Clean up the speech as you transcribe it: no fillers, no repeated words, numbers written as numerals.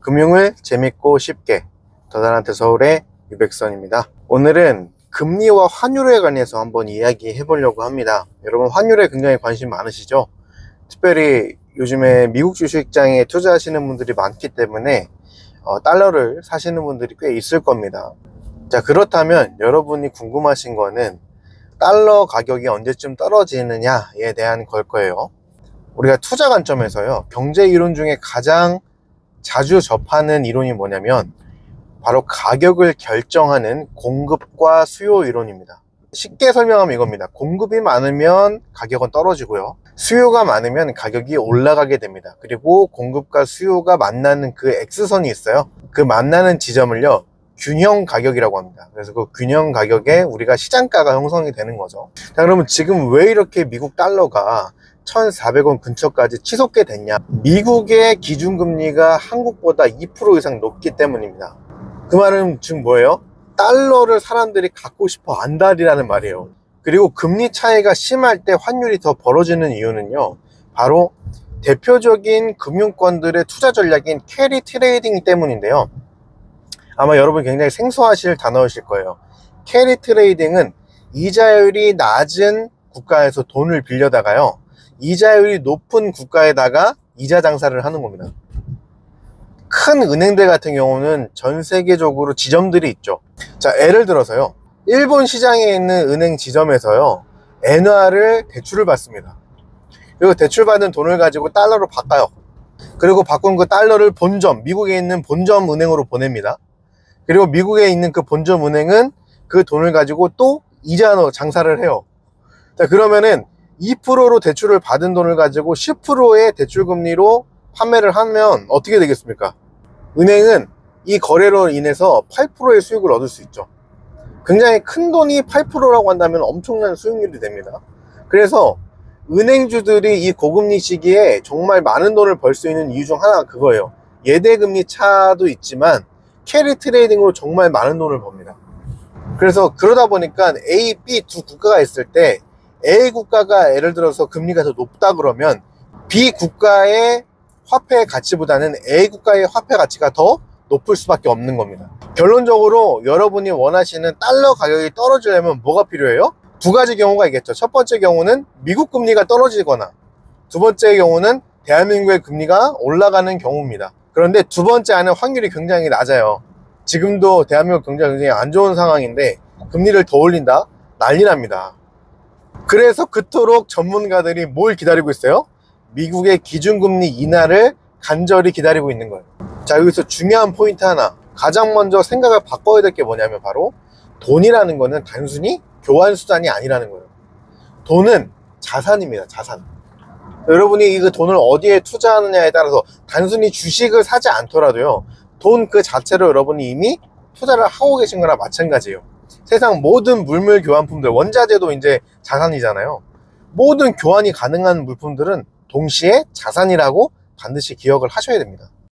금융을 재밌고 쉽게 더달한테 서울의 유백선입니다. 오늘은 금리와 환율에 관해서 한번 이야기해 보려고 합니다. 여러분 환율에 굉장히 관심 많으시죠? 특별히 요즘에 미국 주식장에 투자하시는 분들이 많기 때문에 달러를 사시는 분들이 꽤 있을 겁니다. 자, 그렇다면 여러분이 궁금하신 거는 달러 가격이 언제쯤 떨어지느냐에 대한 걸 거예요. 우리가 투자 관점에서요, 경제 이론 중에 가장 자주 접하는 이론이 뭐냐면 바로 가격을 결정하는 공급과 수요 이론입니다. 쉽게 설명하면 이겁니다. 공급이 많으면 가격은 떨어지고요, 수요가 많으면 가격이 올라가게 됩니다. 그리고 공급과 수요가 만나는 그 X선이 있어요. 그 만나는 지점을요, 균형 가격이라고 합니다. 그래서 그 균형 가격에 우리가 시장가가 형성이 되는 거죠. 자, 그러면 지금 왜 이렇게 미국 달러가 1,400원 근처까지 치솟게 됐냐? 미국의 기준금리가 한국보다 2% 이상 높기 때문입니다. 그 말은 지금 뭐예요? 달러를 사람들이 갖고 싶어 한다라는 말이에요. 그리고 금리 차이가 심할 때 환율이 더 벌어지는 이유는요, 바로 대표적인 금융권들의 투자 전략인 캐리 트레이딩 때문인데요. 아마 여러분 굉장히 생소하실 단어이실 거예요. 캐리 트레이딩은 이자율이 낮은 국가에서 돈을 빌려다가요, 이자율이 높은 국가에다가 이자 장사를 하는 겁니다. 큰 은행들 같은 경우는 전 세계적으로 지점들이 있죠. 자, 예를 들어서요, 일본 시장에 있는 은행 지점에서요, 엔화를 대출을 받습니다. 그리고 대출받은 돈을 가지고 달러로 바꿔요. 그리고 바꾼 그 달러를 본점, 미국에 있는 본점 은행으로 보냅니다. 그리고 미국에 있는 그 본점 은행은 그 돈을 가지고 또 이자로 장사를 해요. 자, 그러면은 2%로 대출을 받은 돈을 가지고 10%의 대출금리로 판매를 하면 어떻게 되겠습니까? 은행은 이 거래로 인해서 8%의 수익을 얻을 수 있죠. 굉장히 큰 돈이 8%라고 한다면 엄청난 수익률이 됩니다. 그래서 은행주들이 이 고금리 시기에 정말 많은 돈을 벌 수 있는 이유 중 하나가 그거예요. 예대금리 차도 있지만 캐리 트레이딩으로 정말 많은 돈을 법니다. 그래서 그러다 보니까 A, B 두 국가가 있을 때 A 국가가 예를 들어서 금리가 더 높다 그러면 B 국가의 화폐 가치보다는 A 국가의 화폐 가치가 더 높을 수밖에 없는 겁니다. 결론적으로 여러분이 원하시는 달러 가격이 떨어지려면 뭐가 필요해요? 두 가지 경우가 있겠죠. 첫 번째 경우는 미국 금리가 떨어지거나, 두 번째 경우는 대한민국의 금리가 올라가는 경우입니다. 그런데 두 번째 안에 확률이 굉장히 낮아요. 지금도 대한민국 경제가 굉장히 안 좋은 상황인데 금리를 더 올린다? 난리 납니다. 그래서 그토록 전문가들이 뭘 기다리고 있어요? 미국의 기준금리 인하를 간절히 기다리고 있는 거예요. 자, 여기서 중요한 포인트 하나, 가장 먼저 생각을 바꿔야 될 게 뭐냐면 바로 돈이라는 거는 단순히 교환수단이 아니라는 거예요. 돈은 자산입니다. 자산. 여러분이 이 돈을 어디에 투자하느냐에 따라서 단순히 주식을 사지 않더라도요, 돈 그 자체로 여러분이 이미 투자를 하고 계신 거나 마찬가지예요. 세상 모든 물물 교환품들, 원자재도 이제 자산이잖아요. 모든 교환이 가능한 물품들은 동시에 자산이라고 반드시 기억을 하셔야 됩니다.